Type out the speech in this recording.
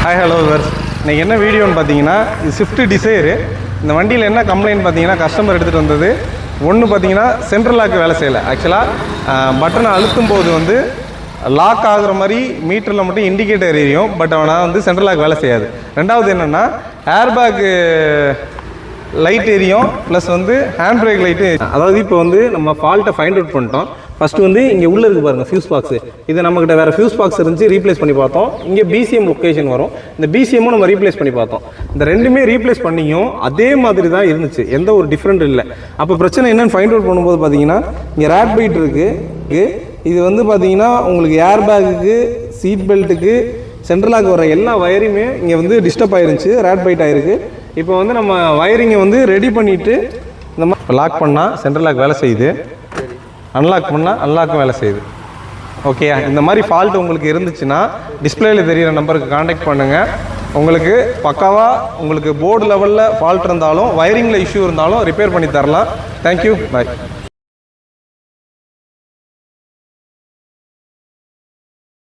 Hi hello verse. இன்றைக்கி என்ன வீடியோன்னு பார்த்தீங்கன்னா, இது ஸ்விஃப்ட் டிசைரு. இந்த வண்டியில் என்ன கம்ப்ளைண்ட் பார்த்தீங்கன்னா, கஸ்டமர் எடுத்துகிட்டு வந்தது ஒன்று பார்த்தீங்கன்னா சென்ட்ரல் லாக் வேலை செய்யலை. ஆக்சுவலாக பட்டனை அழுத்தும் போது வந்து லாக் ஆகுற மாதிரி மீட்டரில் மட்டும் இண்டிகேட்டர் எரியும், பட் ஆனால் வந்து சென்ட்ரல் லாக் வேலை செய்யாது. ரெண்டாவது என்னென்னா ஏர்பேக்கு லைட் எரியும், ப்ளஸ் வந்து ஹேண்ட் பிரேக் லைட்டு. அதாவது இப்போ வந்து நம்ம ஃபால்ட்டை ஃபைண்ட் அவுட் பண்ணிட்டோம். ஃபஸ்ட்டு வந்து இங்கே உள்ளே இருக்குது பாருங்கள் ஃபியூஸ் பாக்ஸு. இது நம்மக்கிட்ட வேறு ஃபியூஸ் பாக்ஸ் இருந்துச்சு, ரீப்ளேஸ் பண்ணி பார்த்தோம். இங்கே பிசிஎம் லொக்கேஷன் வரும், இந்த பிசிஎம்மும் நம்ம ரீப்ளேஸ் பண்ணி பார்த்தோம். இந்த ரெண்டுமே ரீப்ளேஸ் பண்ணியும் அதே மாதிரி தான் இருந்துச்சு, எந்த ஒரு டிஃப்ரெண்ட் இல்லை. அப்போ பிரச்சனை என்னென்னு ஃபைண்ட் அவுட் பண்ணும்போது பார்த்தீங்கன்னா, இங்கே ரேட் பைட் இருக்குது. இது வந்து பார்த்தீங்கன்னா உங்களுக்கு ஏர் பேக்குக்கு, சீட் பெல்ட்டுக்கு, சென்ட்ரலாக வர எல்லா வயரிங்குமே இங்கே வந்து டிஸ்டர்ப் ஆயிருந்துச்சு, ரேட் பைட் ஆகிருக்கு. இப்போ வந்து நம்ம வயரிங்கை வந்து ரெடி பண்ணிவிட்டு இந்த மாதிரி லாக் பண்ணால் சென்ட்ரல் லாக் வேலை செய்யுது, அன்லாக் பண்ணால் அன்லாக்கும் வேலை செய்யுது. ஓகே, இந்த மாதிரி ஃபால்ட் உங்களுக்கு இருந்துச்சுன்னா டிஸ்பிளேயில் தெரிகிற நம்பருக்கு காண்டாக்ட் பண்ணுங்கள். உங்களுக்கு பக்காவாக உங்களுக்கு போர்டு லெவலில் ஃபால்ட் இருந்தாலும், வயரிங்கில் இஷ்யூ இருந்தாலும் ரிப்பேர் பண்ணி தரலாம். தேங்க்யூ, பாய்.